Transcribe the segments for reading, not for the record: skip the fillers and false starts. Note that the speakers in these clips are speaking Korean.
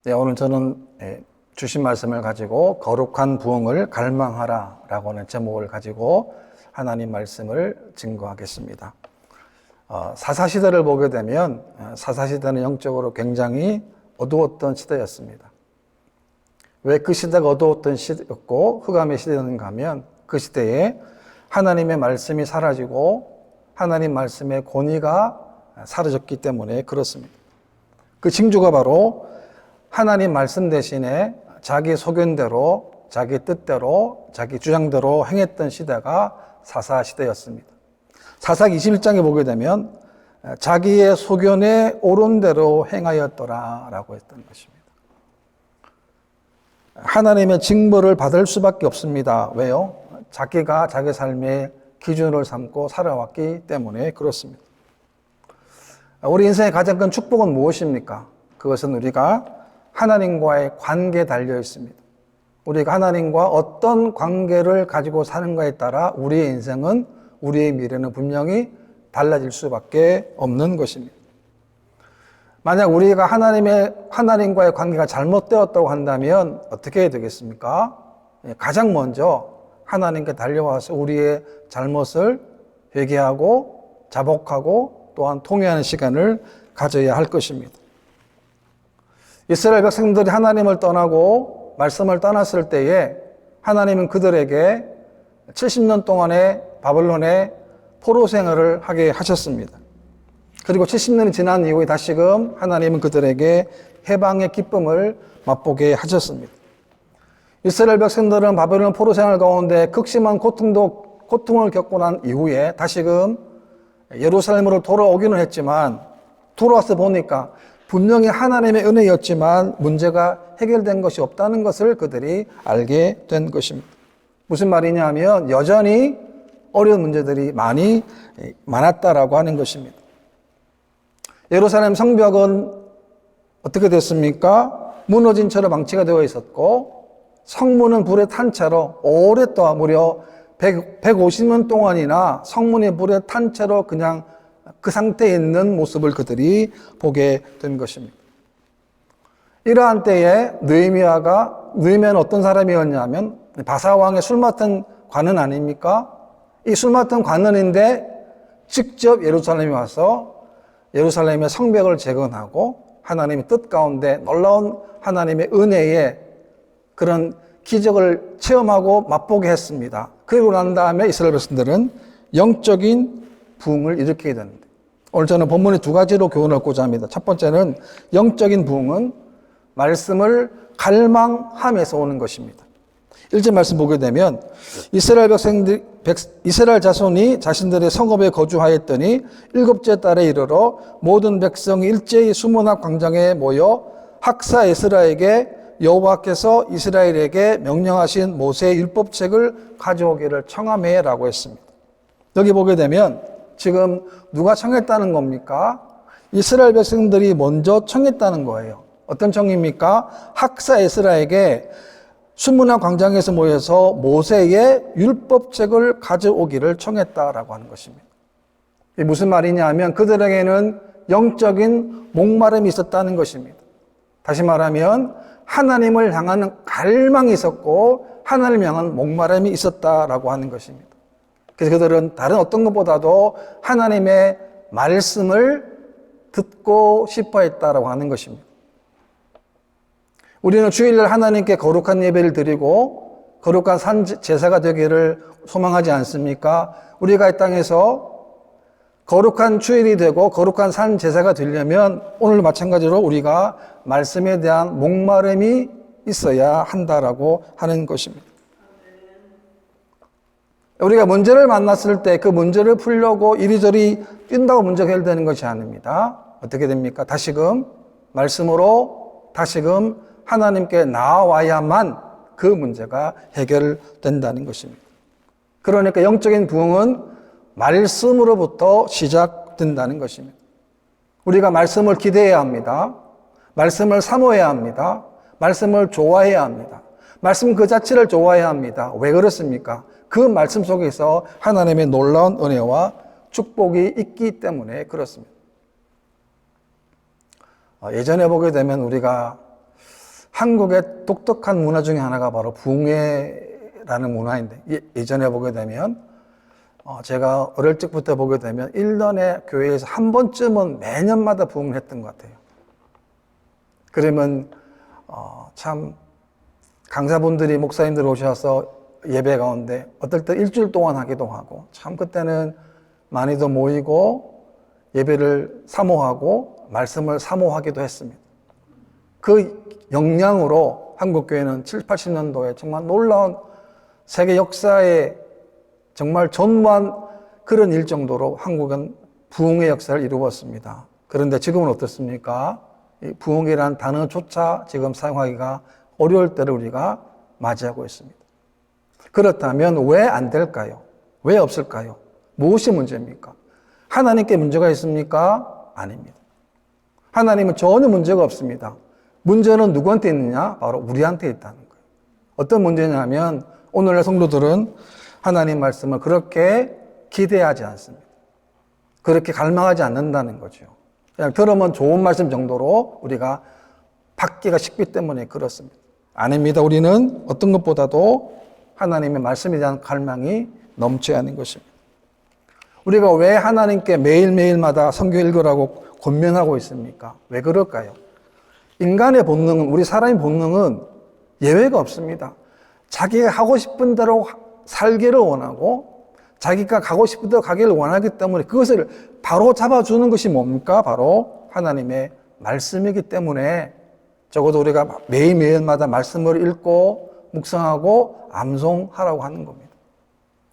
네, 오늘 저는 주신 말씀을 가지고 거룩한 부흥을 갈망하라 라고 하는 제목을 가지고 하나님 말씀을 증거하겠습니다. 사사시대를 보게 되면 사사시대는 영적으로 굉장히 어두웠던 시대였습니다. 왜 그 시대가 어두웠던 시대였고 흑암의 시대였는가 하면 그 시대에 하나님의 말씀이 사라지고 하나님 말씀의 권위가 사라졌기 때문에 그렇습니다. 그 징조가 바로 하나님 말씀 대신에 자기 소견대로, 자기 뜻대로, 자기 주장대로 행했던 시대가 사사시대였습니다. 사사기 21장에 보게 되면 자기의 소견에 옳은 대로 행하였더라 라고 했던 것입니다. 하나님의 징벌을 받을 수밖에 없습니다. 왜요? 자기가 자기 삶의 기준을 삼고 살아왔기 때문에 그렇습니다. 우리 인생의 가장 큰 축복은 무엇입니까? 그것은 우리가 하나님과의 관계에 달려 있습니다. 우리가 하나님과 어떤 관계를 가지고 사는가에 따라 우리의 인생은, 우리의 미래는 분명히 달라질 수밖에 없는 것입니다. 만약 우리가 하나님과의 관계가 잘못되었다고 한다면 어떻게 해야 되겠습니까? 가장 먼저 하나님께 달려와서 우리의 잘못을 회개하고 자복하고 또한 통회하는 시간을 가져야 할 것입니다. 이스라엘 백성들이 하나님을 떠나고 말씀을 떠났을 때에 하나님은 그들에게 70년 동안의 바벨론의 포로 생활을 하게 하셨습니다. 그리고 70년이 지난 이후에 다시금 하나님은 그들에게 해방의 기쁨을 맛보게 하셨습니다. 이스라엘 백성들은 바벨론 포로 생활 가운데 극심한 고통을 겪고 난 이후에 다시금 예루살렘으로 돌아오기는 했지만 돌아와서 보니까 분명히 하나님의 은혜였지만 문제가 해결된 것이 없다는 것을 그들이 알게 된 것입니다. 무슨 말이냐 하면 여전히 어려운 문제들이 많았다라고 하는 것입니다. 예루살렘 성벽은 어떻게 됐습니까? 무너진 채로 방치가 되어 있었고 성문은 불에 탄 채로 오랫동안 무려 150년 동안이나 성문이 불에 탄 채로 그냥 그 상태에 있는 모습을 그들이 보게 된 것입니다. 이러한 때에 느헤미야는 어떤 사람이었냐면 바사왕의 술 맡은 관원 아닙니까? 이 술 맡은 관원인데 직접 예루살렘에 와서 예루살렘의 성벽을 재건하고 하나님의 뜻 가운데 놀라운 하나님의 은혜의 그런 기적을 체험하고 맛보게 했습니다. 그리고 난 다음에 이스라엘 백성들은 영적인 부흥을 일으키게 됩니다. 오늘 저는 본문의 두 가지로 교훈을 얻고자 합니다. 첫 번째는 영적인 부흥은 말씀을 갈망함에서 오는 것입니다. 1절 말씀 보게 되면 이스라엘 자손이 자신들의 성읍에 거주하였더니 7째 달에 이르러 모든 백성이 일제히 수문학 광장에 모여 학사 에스라에게 여호와께서 이스라엘에게 명령하신 모세의 율법책을 가져오기를 청하매라고 했습니다. 여기 보게 되면 지금 누가 청했다는 겁니까? 이스라엘 백성들이 먼저 청했다는 거예요. 어떤 청입니까? 학사 에스라에게 수문학 광장에서 모여서 모세의 율법책을 가져오기를 청했다라고 하는 것입니다. 이게 무슨 말이냐 하면 그들에게는 영적인 목마름이 있었다는 것입니다. 다시 말하면 하나님을 향하는 갈망이 있었고 하나님을 향한 목마름이 있었다라고 하는 것입니다. 그래서 그들은 다른 어떤 것보다도 하나님의 말씀을 듣고 싶어 했다라고 하는 것입니다. 우리는 주일날 하나님께 거룩한 예배를 드리고 거룩한 산 제사가 되기를 소망하지 않습니까? 우리가 이 땅에서 거룩한 주일이 되고 거룩한 산 제사가 되려면 오늘 마찬가지로 우리가 말씀에 대한 목마름이 있어야 한다라고 하는 것입니다. 우리가 문제를 만났을 때 그 문제를 풀려고 이리저리 뛴다고 문제가 해결되는 것이 아닙니다. 어떻게 됩니까? 다시금 말씀으로 다시금 하나님께 나와야만 그 문제가 해결된다는 것입니다. 그러니까 영적인 부흥은 말씀으로부터 시작된다는 것입니다. 우리가 말씀을 기대해야 합니다. 말씀을 사모해야 합니다. 말씀을 좋아해야 합니다. 말씀 그 자체를 좋아해야 합니다. 왜 그렇습니까? 그 말씀 속에서 하나님의 놀라운 은혜와 축복이 있기 때문에 그렇습니다. 예전에 보게 되면 우리가 한국의 독특한 문화 중에 하나가 바로 부흥회라는 문화인데, 예전에 보게 되면 제가 어릴 적부터 보게 되면 1년에 교회에서 한 번쯤은 매년마다 부흥을 했던 것 같아요. 그러면 참 강사분들이 목사님들 오셔서 예배 가운데 어떨 때 일주일 동안 하기도 하고, 참 그때는 많이도 모이고 예배를 사모하고 말씀을 사모하기도 했습니다. 그 영향으로 한국교회는 7, 80년도에 정말 놀라운 세계 역사에 정말 전무한 그런 일 정도로 한국은 부흥의 역사를 이루었습니다. 그런데 지금은 어떻습니까? 이 부흥이라는 단어조차 지금 사용하기가 어려울 때를 우리가 맞이하고 있습니다. 그렇다면 왜 안 될까요? 왜 없을까요? 무엇이 문제입니까? 하나님께 문제가 있습니까? 아닙니다. 하나님은 전혀 문제가 없습니다. 문제는 누구한테 있느냐? 바로 우리한테 있다는 거예요. 어떤 문제냐면 오늘의 성도들은 하나님 말씀을 그렇게 기대하지 않습니다. 그렇게 갈망하지 않는다는 거죠. 그냥 들으면 좋은 말씀 정도로 우리가 받기가 쉽기 때문에 그렇습니다. 아닙니다. 우리는 어떤 것보다도 하나님의 말씀에 대한 갈망이 넘쳐야 하는 것입니다. 우리가 왜 하나님께 매일매일마다 성경 읽으라고 권면하고 있습니까? 왜 그럴까요? 인간의 본능은, 우리 사람의 본능은 예외가 없습니다. 자기가 하고 싶은 대로 살기를 원하고 자기가 가고 싶은 대로 가기를 원하기 때문에 그것을 바로 잡아주는 것이 뭡니까? 바로 하나님의 말씀이기 때문에 적어도 우리가 매일매일마다 말씀을 읽고 묵상하고 암송하라고 하는 겁니다.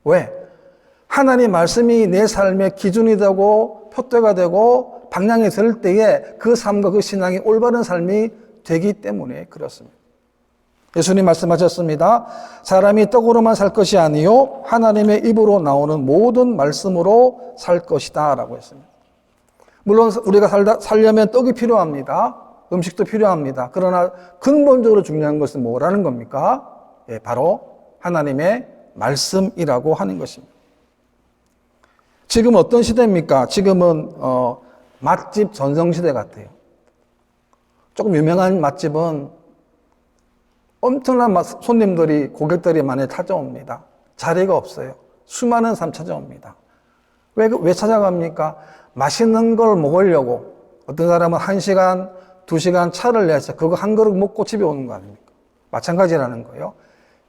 왜? 하나님 말씀이 내 삶의 기준이 되고 표대가 되고 방향이 될 때에 그 삶과 그 신앙이 올바른 삶이 되기 때문에 그렇습니다. 예수님 말씀하셨습니다. 사람이 떡으로만 살 것이 아니요 하나님의 입으로 나오는 모든 말씀으로 살 것이다 라고 했습니다. 물론 우리가 살려면 떡이 필요합니다. 음식도 필요합니다. 그러나 근본적으로 중요한 것은 뭐라는 겁니까? 예, 바로 하나님의 말씀이라고 하는 것입니다. 지금 어떤 시대입니까? 지금은 맛집 전성시대 같아요. 조금 유명한 맛집은 엄청난 손님들이, 고객들이 많이 찾아옵니다. 자리가 없어요. 수많은 사람 찾아옵니다. 왜 찾아갑니까? 맛있는 걸 먹으려고. 어떤 사람은 1시간, 2시간 차를 내서 그거 한 그릇 먹고 집에 오는 거 아닙니까? 마찬가지라는 거예요.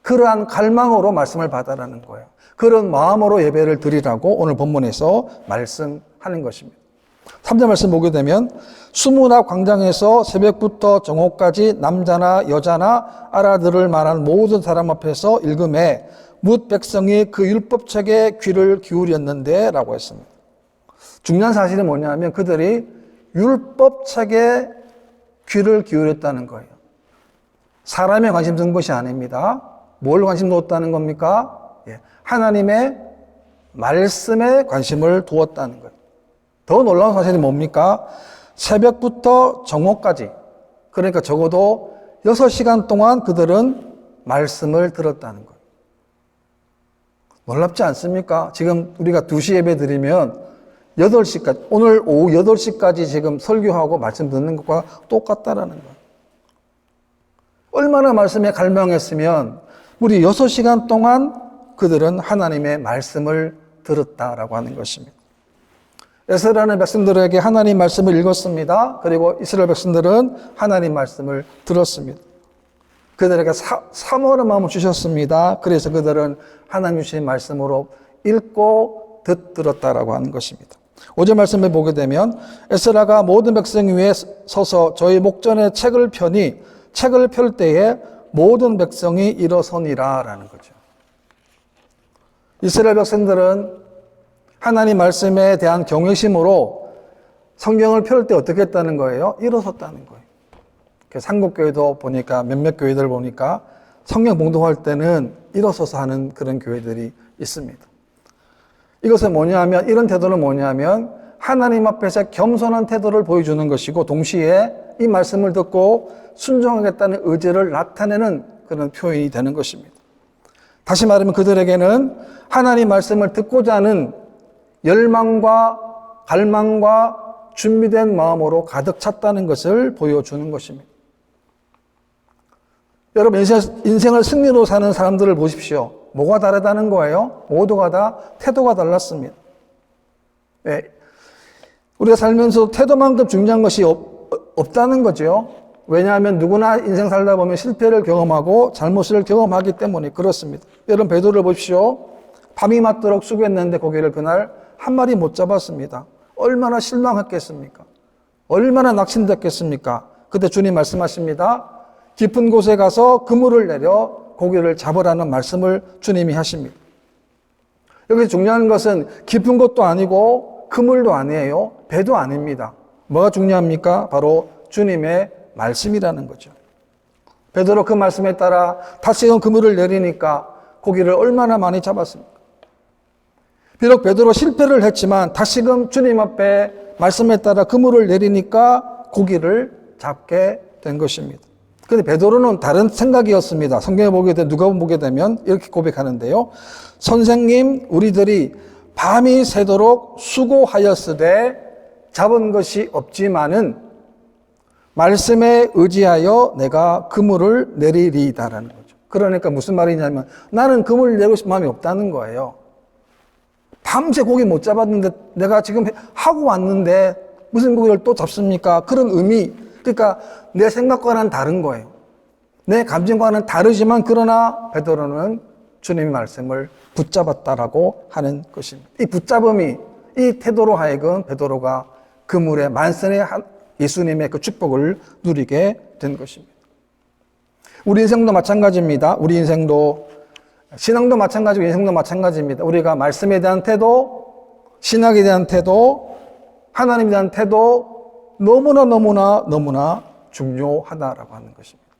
그러한 갈망으로 말씀을 받아라는 거예요. 그런 마음으로 예배를 드리라고 오늘 본문에서 말씀하는 것입니다. 3절 말씀 보게 되면 수문학 광장에서 새벽부터 정오까지 남자나 여자나 알아들을 만한 모든 사람 앞에서 읽음에 뭇 백성이 그 율법책에 귀를 기울였는데 라고 했습니다. 중요한 사실은 뭐냐면 그들이 율법책에 귀를 기울였다는 거예요. 사람에 관심 둔 것이 아닙니다. 뭘 관심 두었다는 겁니까? 하나님의 말씀에 관심을 두었다는 거예요. 더 놀라운 사실이 뭡니까? 새벽부터 정오까지, 그러니까 적어도 6시간 동안 그들은 말씀을 들었다는 거예요. 놀랍지 않습니까? 지금 우리가 2시 예배 드리면 8시까지, 오늘 오후 8시까지 지금 설교하고 말씀 듣는 것과 똑같다라는 거예요. 얼마나 말씀에 갈망했으면 우리 6시간 동안 그들은 하나님의 말씀을 들었다라고 하는 것입니다. 에스라는 백성들에게 하나님 말씀을 읽었습니다. 그리고 이스라엘 백성들은 하나님 말씀을 들었습니다. 그들에게 사모하는 마음을 주셨습니다. 그래서 그들은 하나님 주신 말씀으로 읽고 듣들었다라고 하는 것입니다. 5절 말씀을 보게 되면 에스라가 모든 백성 위에 서서 저희 목전에 책을 펴니 책을 펼 때에 모든 백성이 일어서니라 라는 거죠. 이스라엘 백성들은 하나님 말씀에 대한 경외심으로 성경을 펼 때 어떻게 했다는 거예요? 일어섰다는 거예요. 한국교회도 보니까 몇몇 교회들 보니까 성경 봉독할 때는 일어서서 하는 그런 교회들이 있습니다. 이것은 뭐냐면, 이런 태도는 뭐냐면 하나님 앞에서 겸손한 태도를 보여주는 것이고 동시에 이 말씀을 듣고 순종하겠다는 의지를 나타내는 그런 표현이 되는 것입니다. 다시 말하면 그들에게는 하나님 말씀을 듣고자 하는 열망과 갈망과 준비된 마음으로 가득 찼다는 것을 보여주는 것입니다. 여러분 인생을 승리로 사는 사람들을 보십시오. 뭐가 다르다는 거예요? 모두가 다 태도가 달랐습니다. 네. 우리가 살면서 태도만큼 중요한 것이 없다는 거죠. 왜냐하면 누구나 인생 살다 보면 실패를 경험하고 잘못을 경험하기 때문에 그렇습니다. 여러분 베드로를 보십시오. 밤이 맞도록 수고했는데 고기를 그날 한 마리 못 잡았습니다. 얼마나 실망했겠습니까? 얼마나 낙심됐겠습니까? 그때 주님 말씀하십니다. 깊은 곳에 가서 그물을 내려 고기를 잡으라는 말씀을 주님이 하십니다. 여기서 중요한 것은 깊은 곳도 아니고 그물도 아니에요. 배도 아닙니다. 뭐가 중요합니까? 바로 주님의 말씀이라는 거죠. 베드로 그 말씀에 따라 다시금 그물을 내리니까 고기를 얼마나 많이 잡았습니까? 비록 베드로 실패를 했지만 다시금 주님 앞에 말씀에 따라 그물을 내리니까 고기를 잡게 된 것입니다. 그런데 베드로는 다른 생각이었습니다. 성경에 보게 되면 누가 보게 되면 이렇게 고백하는데요. 선생님, 우리들이 밤이 새도록 수고하였으되 잡은 것이 없지만은 말씀에 의지하여 내가 그물을 내리리이다라는 거죠. 그러니까 무슨 말이냐면 나는 그물을 내고 싶은 마음이 없다는 거예요. 밤새 고기 못 잡았는데 내가 지금 하고 왔는데 무슨 고기를 또 잡습니까? 그런 의미. 그러니까 내 생각과는 다른 거예요. 내 감정과는 다르지만 그러나 베드로는 주님의 말씀을 붙잡았다라고 하는 것입니다. 이 붙잡음이 이 태도로 하여금 베드로가 그물의 만선의 예수님의 그 축복을 누리게 된 것입니다. 우리 인생도 마찬가지입니다. 우리 인생도 신앙도 마찬가지고 인생도 마찬가지입니다. 우리가 말씀에 대한 태도, 신학에 대한 태도, 하나님에 대한 태도 너무나 중요하다라고 하는 것입니다.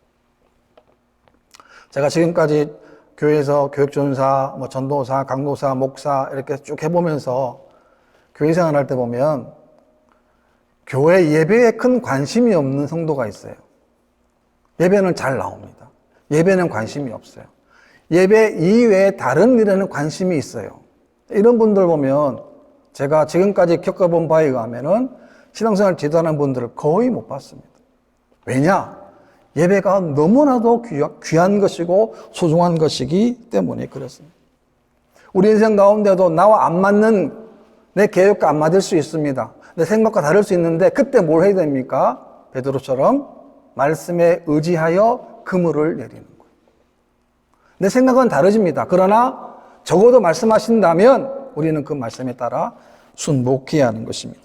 제가 지금까지 교회에서 교육전사, 전도사, 강도사, 목사 이렇게 쭉 해보면서 교회 생활할 때 보면 교회 예배에 큰 관심이 없는 성도가 있어요. 예배는 잘 나옵니다. 예배는 관심이 없어요. 예배 이외에 다른 일에는 관심이 있어요. 이런 분들 보면 제가 지금까지 겪어본 바에 의하면은 신앙생활 지도하는 분들을 거의 못 봤습니다. 왜냐? 예배가 너무나도 귀한 것이고 소중한 것이기 때문에 그렇습니다. 우리 인생 가운데도 나와 안 맞는 내 계획과 안 맞을 수 있습니다. 내 생각과 다를 수 있는데 그때 뭘 해야 됩니까? 베드로처럼 말씀에 의지하여 그물을 내리는 거예요. 내 생각은 다르집니다. 그러나 적어도 말씀하신다면 우리는 그 말씀에 따라 순복해야 하는 것입니다.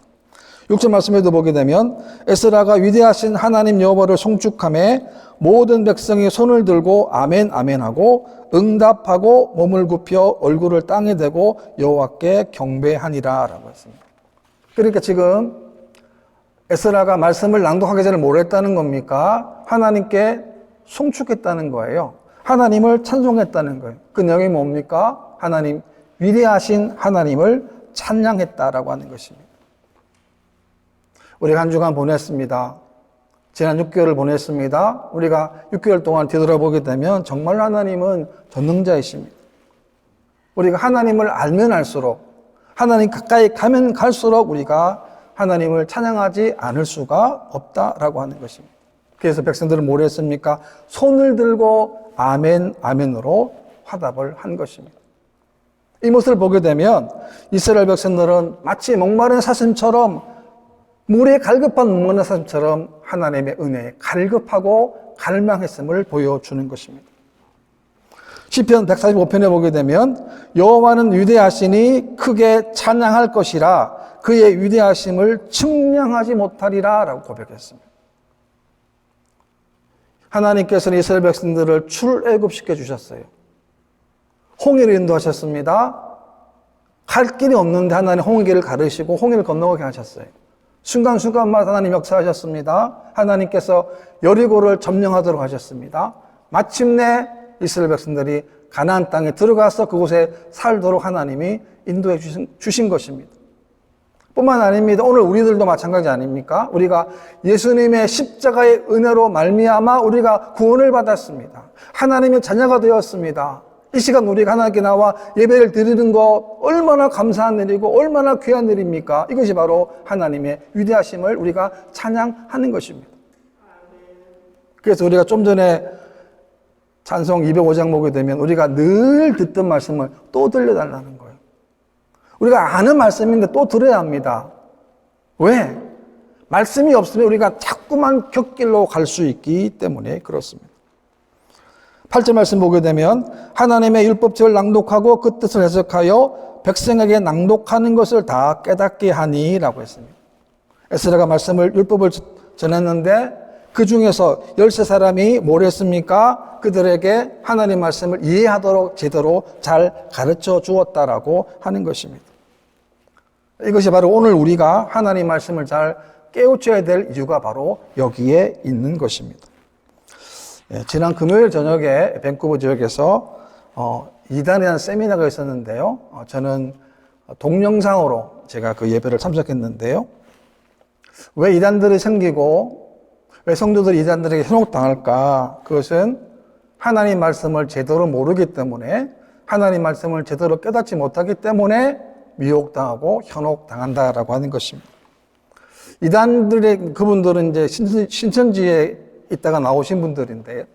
6절 말씀에도 보게 되면 에스라가 위대하신 하나님 여호와를 송축하며 모든 백성이 손을 들고 아멘 아멘 하고 응답하고 몸을 굽혀 얼굴을 땅에 대고 여호와께 경배하니라 라고 했습니다. 그러니까 지금 에스라가 말씀을 낭독하기 전에 뭘 했다는 겁니까? 하나님께 송축했다는 거예요. 하나님을 찬송했다는 거예요. 그 내용이 뭡니까? 하나님, 위대하신 하나님을 찬양했다라고 하는 것입니다. 우리가 한 주간 보냈습니다. 지난 6개월을 보냈습니다. 우리가 6개월 동안 되돌아보게 되면 정말 하나님은 전능자이십니다. 우리가 하나님을 알면 알수록, 하나님 가까이 가면 갈수록 우리가 하나님을 찬양하지 않을 수가 없다라고 하는 것입니다. 그래서 백성들은 뭘 했습니까? 손을 들고 아멘, 아멘으로 화답을 한 것입니다. 이 모습을 보게 되면 이스라엘 백성들은 마치 목마른 사슴처럼 물에 갈급한 목마른 사슴처럼 하나님의 은혜에 갈급하고 갈망했음을 보여주는 것입니다. 시편 145편에 보게 되면 여호와는 위대하시니 크게 찬양할 것이라 그의 위대하심을 측량하지 못하리라 라고 고백했습니다. 하나님께서는 이스라엘 백성들을 출애굽시켜 주셨어요. 홍해를 인도하셨습니다. 갈 길이 없는데 하나님 홍해를 가르시고 홍해를 건너가게 하셨어요. 순간순간마다 하나님 역사하셨습니다. 하나님께서 여리고를 점령하도록 하셨습니다. 마침내 이스라엘 백성들이 가나안 땅에 들어가서 그곳에 살도록 하나님이 인도해 주신 것입니다. 뿐만 아닙니다. 오늘 우리들도 마찬가지 아닙니까? 우리가 예수님의 십자가의 은혜로 말미암아 우리가 구원을 받았습니다. 하나님의 자녀가 되었습니다. 이 시간 우리가 하나님께 나와 예배를 드리는 거 얼마나 감사한 일이고 얼마나 귀한 일입니까? 이것이 바로 하나님의 위대하심을 우리가 찬양하는 것입니다. 그래서 우리가 좀 전에 찬송 205장 보게 되면 우리가 늘 듣던 말씀을 또 들려달라는 거예요. 우리가 아는 말씀인데 또 들어야 합니다. 왜? 말씀이 없으면 우리가 자꾸만 곁길로 갈 수 있기 때문에 그렇습니다. 8절 말씀 보게 되면 하나님의 율법책을 낭독하고 그 뜻을 해석하여 백성에게 낭독하는 것을 다 깨닫게 하니 라고 했습니다. 에스라가 율법을 전했는데 그 중에서 13사람이 뭘 했습니까? 그들에게 하나님 말씀을 이해하도록 제대로 잘 가르쳐 주었다라고 하는 것입니다. 이것이 바로 오늘 우리가 하나님 말씀을 잘 깨우쳐야 될 이유가 바로 여기에 있는 것입니다. 지난 금요일 저녁에 밴쿠버 지역에서 이단에 대한 세미나가 있었는데요. 저는 동영상으로 제가 그 예배를 참석했는데요. 왜 이단들이 생기고 왜 성도들이 이단들에게 현혹당할까? 그것은 하나님 말씀을 제대로 모르기 때문에 하나님 말씀을 제대로 깨닫지 못하기 때문에 미혹당하고 현혹당한다라고 하는 것입니다. 그분들은 이제 신천지에 있다가 나오신 분들인데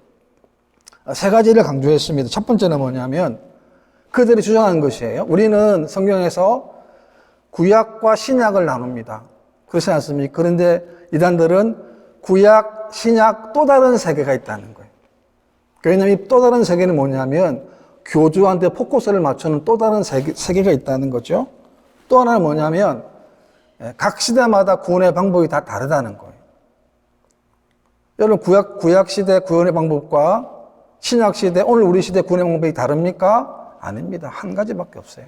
세 가지를 강조했습니다. 첫 번째는 뭐냐면 그들이 주장한 것이에요. 우리는 성경에서 구약과 신약을 나눕니다. 그렇지 않습니까? 그런데 이단들은 구약, 신약 또 다른 세계가 있다는 거예요. 왜냐하면 이 또 다른 세계는 뭐냐면 교주한테 포커스를 맞추는 또 다른 세계가 있다는 거죠. 또 하나는 뭐냐면 각 시대마다 구원의 방법이 다 다르다는 거예요. 여러분 구약 시대 구원의 방법과 신약 시대 오늘 우리 시대 구원의 방법이 다릅니까? 아닙니다. 한 가지밖에 없어요.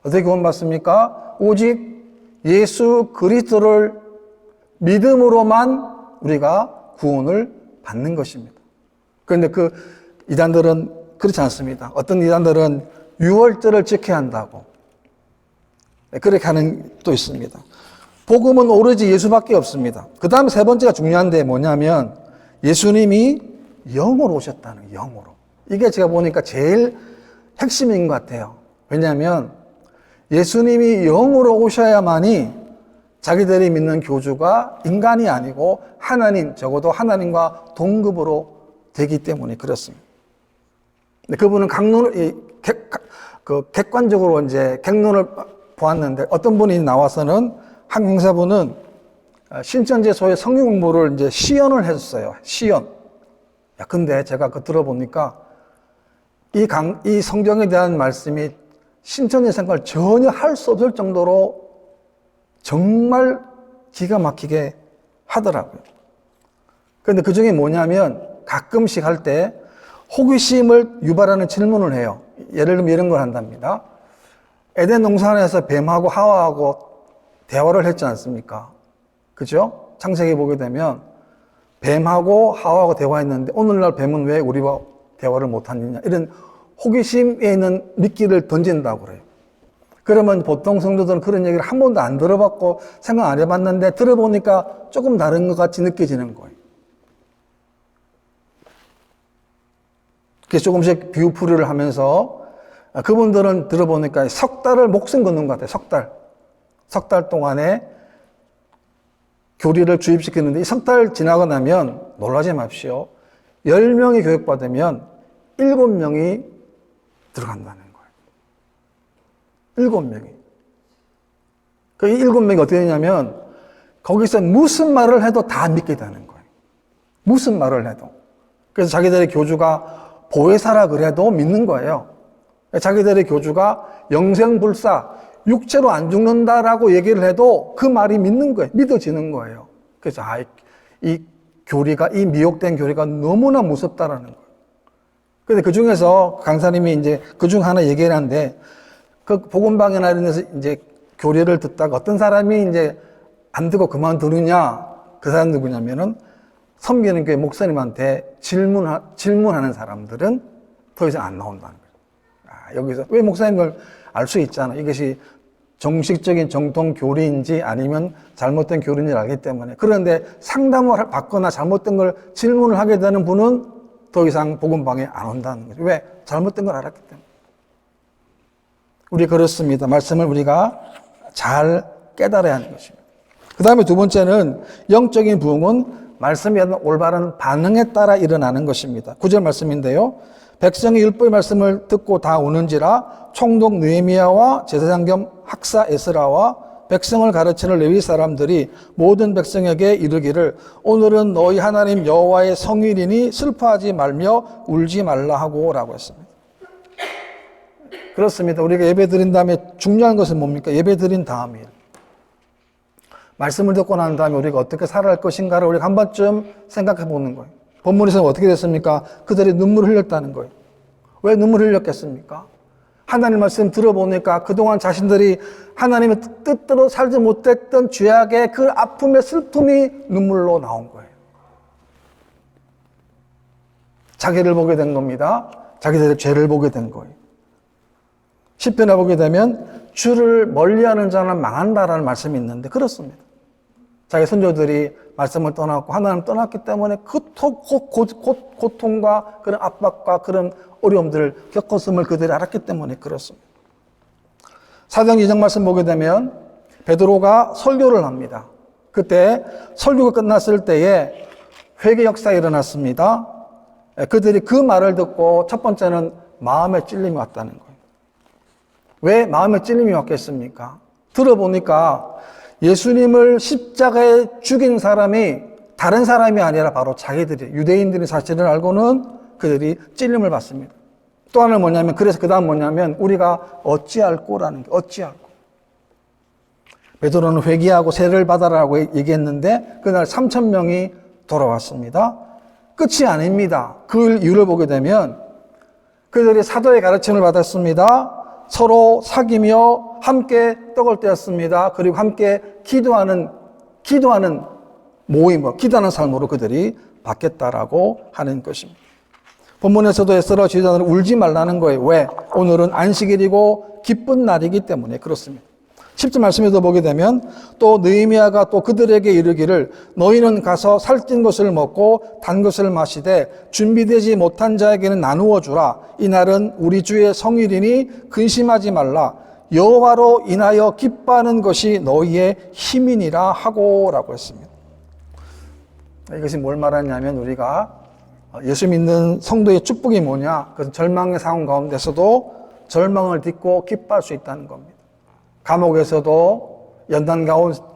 어떻게 구원받습니까? 오직 예수 그리스도를 믿음으로만 우리가 구원을 받는 것입니다. 그런데 그 이단들은 그렇지 않습니다. 어떤 이단들은 유월절을 지켜야 한다고 그렇게 하는 또 있습니다. 복음은 오로지 예수밖에 없습니다. 그 다음 세 번째가 중요한데 뭐냐면 예수님이 영으로 오셨다는 거예요. 영으로. 이게 제가 보니까 제일 핵심인 것 같아요. 왜냐하면 예수님이 영으로 오셔야만이 자기들이 믿는 교주가 인간이 아니고 하나님, 적어도 하나님과 동급으로 되기 때문에 그렇습니다. 그분은 객관적으로 이제 객론을 보았는데 어떤 분이 나와서는 한 강사분은 신천지에서의 성경 공부를 이제 시연을 했어요. 시연. 야, 근데 제가 그 들어보니까 이 성경에 대한 말씀이 신천지 생각을 전혀 할 수 없을 정도로 정말 기가 막히게 하더라고요. 그런데 그 중에 뭐냐면 가끔씩 할 때 호기심을 유발하는 질문을 해요. 예를 들면 이런 걸 한답니다. 에덴 동산에서 뱀하고 하와하고 대화를 했지 않습니까? 그죠? 창세기 보게 되면 뱀하고 하와하고 대화했는데 오늘날 뱀은 왜 우리와 대화를 못하느냐 이런 호기심에 있는 미끼를 던진다고 그래요. 그러면 보통 성도들은 그런 얘기를 한 번도 안 들어봤고 생각 안 해봤는데 들어보니까 조금 다른 것 같이 느껴지는 거예요. 그래서 조금씩 비유풀이를 하면서 그분들은 들어보니까 석 달을 목숨 걷는 것 같아요. 석 달. 석 달 동안에 교리를 주입시켰는데 이 석 달 지나고 나면 놀라지 마십시오. 10명이 교육받으면 7명이 들어간다는 거예요. 7명이. 그 7명이 어떻게 되냐면 거기서 무슨 말을 해도 다 믿게 되는 거예요. 무슨 말을 해도. 그래서 자기들의 교주가 보혜사라 그래도 믿는 거예요. 자기들의 교주가 영생불사, 육체로 안 죽는다라고 얘기를 해도 그 말이 믿는 거예요. 믿어지는 거예요. 그래서 이 교리가, 이 미혹된 교리가 너무나 무섭다라는 거예요. 근데 그 중에서 강사님이 이제 그 중 하나 얘기를 하는데 그 복음방이나 이런 데서 이제 교리를 듣다가 어떤 사람이 이제 안 듣고 그만두느냐, 그 사람 누구냐면은 섬기는 교회 목사님한테 질문하는 사람들은 더 이상 안 나온다는 거예요. 여기서 왜 목사님을 알 수 있잖아. 이것이 정식적인 정통 교리인지 아니면 잘못된 교리인지 알기 때문에. 그런데 상담을 받거나 잘못된 걸 질문을 하게 되는 분은 더 이상 복음방에 안 온다는 거죠. 왜? 잘못된 걸 알았기 때문에. 우리 그렇습니다. 말씀을 우리가 잘 깨달아야 하는 것입니다. 그 다음에 두 번째는 영적인 부흥은 말씀에 대한 올바른 반응에 따라 일어나는 것입니다. 9절 말씀인데요. 백성이 율법의 말씀을 듣고 다 오는지라 총독 느헤미야와 제사장 겸 학사 에스라와 백성을 가르치는 레위 사람들이 모든 백성에게 이르기를 오늘은 너희 하나님 여호와의 성일이니 슬퍼하지 말며 울지 말라 하고라고 했습니다. 그렇습니다. 우리가 예배 드린 다음에 중요한 것은 뭡니까? 예배 드린 다음이에요. 말씀을 듣고 난 다음에 우리가 어떻게 살아갈 것인가를 우리가 한 번쯤 생각해 보는 거예요. 본문에서는 어떻게 됐습니까? 그들이 눈물을 흘렸다는 거예요. 왜 눈물을 흘렸겠습니까? 하나님 말씀 들어보니까 그동안 자신들이 하나님의 뜻대로 살지 못했던 죄악의 그 아픔의 슬픔이 눈물로 나온 거예요. 자기를 보게 된 겁니다. 자기들의 죄를 보게 된 거예요. 시편에 보게 되면 주를 멀리하는 자는 망한다라는 말씀이 있는데 그렇습니다. 자기 선조들이 말씀을 떠났고 하나님을 떠났기 때문에 그 고통과 그런 압박과 그런 어려움들을 겪었음을 그들이 알았기 때문에 그렇습니다. 사도행 2장 말씀 보게 되면 베드로가 설교를 합니다. 그때 설교가 끝났을 때에 회개 역사가 일어났습니다. 그들이 그 말을 듣고 첫 번째는 마음에 찔림이 왔다는 거예요. 왜 마음에 찔림이 왔겠습니까? 들어보니까 예수님을 십자가에 죽인 사람이 다른 사람이 아니라 바로 자기들이, 유대인들이 사실을 알고는 그들이 찔림을 받습니다. 또 하나는 뭐냐면, 그래서 그 다음 뭐냐면, 우리가 어찌할꼬라는 게, 어찌할꼬. 베드로는 회개하고 세례를 받아라고 얘기했는데, 그날 3,000명이 돌아왔습니다. 끝이 아닙니다. 그 이유를 보게 되면, 그들이 사도의 가르침을 받았습니다. 서로 사귀며 함께 떡을 떼었습니다. 그리고 함께 기도하는 모임, 기도하는 삶으로 그들이 바뀌었다라고 하는 것입니다. 본문에서도 에스라 지휘자들은 울지 말라는 거예요. 왜? 오늘은 안식일이고 기쁜 날이기 때문에 그렇습니다. 10절 말씀에도 보게 되면 또 느헤미야가 또 그들에게 이르기를 너희는 가서 살찐 것을 먹고 단 것을 마시되 준비되지 못한 자에게는 나누어 주라. 이날은 우리 주의 성일이니 근심하지 말라. 여호와로 인하여 기뻐하는 것이 너희의 힘이니라 하고라고 했습니다. 이것이 뭘 말하냐면 우리가 예수 믿는 성도의 축복이 뭐냐? 그것은 절망의 상황 가운데서도 절망을 딛고 기뻐할 수 있다는 겁니다. 감옥에서도 연단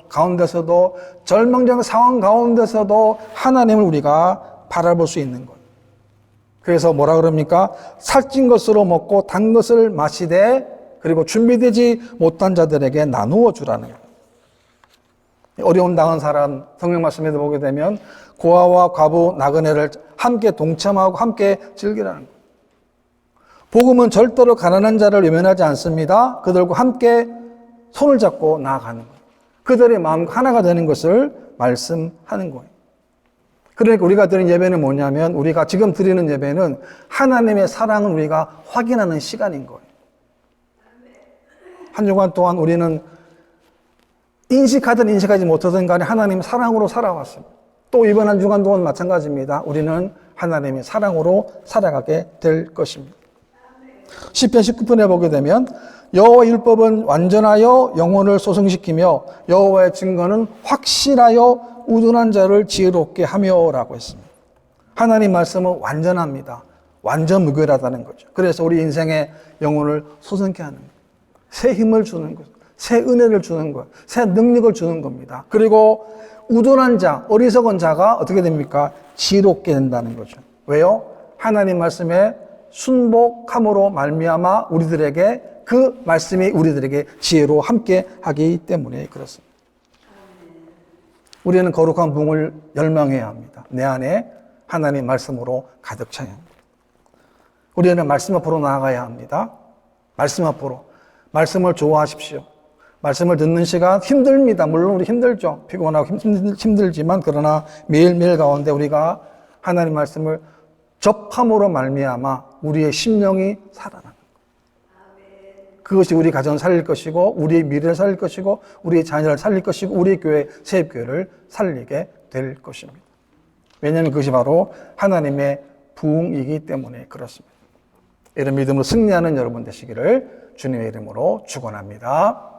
가운데서도 절망적 상황 가운데서도 하나님을 우리가 바라볼 수 있는 것. 그래서 뭐라 그럽니까? 살찐 것으로 먹고 단 것을 마시되 그리고 준비되지 못한 자들에게 나누어 주라는 것. 어려움 당한 사람 성경 말씀에도 보게 되면 고아와 과부 나그네를 함께 동참하고 함께 즐기라는 것. 복음은 절대로 가난한 자를 외면하지 않습니다. 그들과 함께 손을 잡고 나아가는 거예요. 그들의 마음과 하나가 되는 것을 말씀하는 거예요. 그러니까 우리가 드리는 예배는 뭐냐면 우리가 지금 드리는 예배는 하나님의 사랑을 우리가 확인하는 시간인 거예요. 한 주간 동안 우리는 인식하든 인식하지 못하든 간에 하나님의 사랑으로 살아왔습니다. 또 이번 한 주간 동안 마찬가지입니다. 우리는 하나님의 사랑으로 살아가게 될 것입니다. 시편 19편에 보게 되면 여호와의 율법은 완전하여 영혼을 소성시키며 여호와의 증거는 확실하여 우둔한 자를 지혜롭게 하며라고 했습니다. 하나님 말씀은 완전합니다. 완전 무결하다는 거죠. 그래서 우리 인생의 영혼을 소성케 하는 거예요. 새 힘을 주는 것, 새 은혜를 주는 것, 새 능력을 주는 겁니다. 그리고 우둔한 자, 어리석은 자가 어떻게 됩니까? 지혜롭게 된다는 거죠. 왜요? 하나님 말씀에 순복함으로 말미암아 우리들에게 그 말씀이 우리들에게 지혜로 함께 하기 때문에 그렇습니다. 우리는 거룩한 부흥을 열망해야 합니다. 내 안에 하나님 말씀으로 가득 차야 합니다. 우리는 말씀 앞으로 나아가야 합니다. 말씀 앞으로. 말씀을 좋아하십시오. 말씀을 듣는 시간 힘듭니다. 물론 우리 힘들죠. 피곤하고 힘들지만 그러나 매일매일 가운데 우리가 하나님 말씀을 접함으로 말미암아 우리의 심령이 살아나는 거예요. 그것이 우리 가정을 살릴 것이고 우리의 미래를 살릴 것이고 우리의 자녀를 살릴 것이고 우리의 교회, 세입교회를 살리게 될 것입니다. 왜냐하면 그것이 바로 하나님의 부흥이기 때문에 그렇습니다. 이런 믿음으로 승리하는 여러분 되시기를 주님의 이름으로 축원합니다.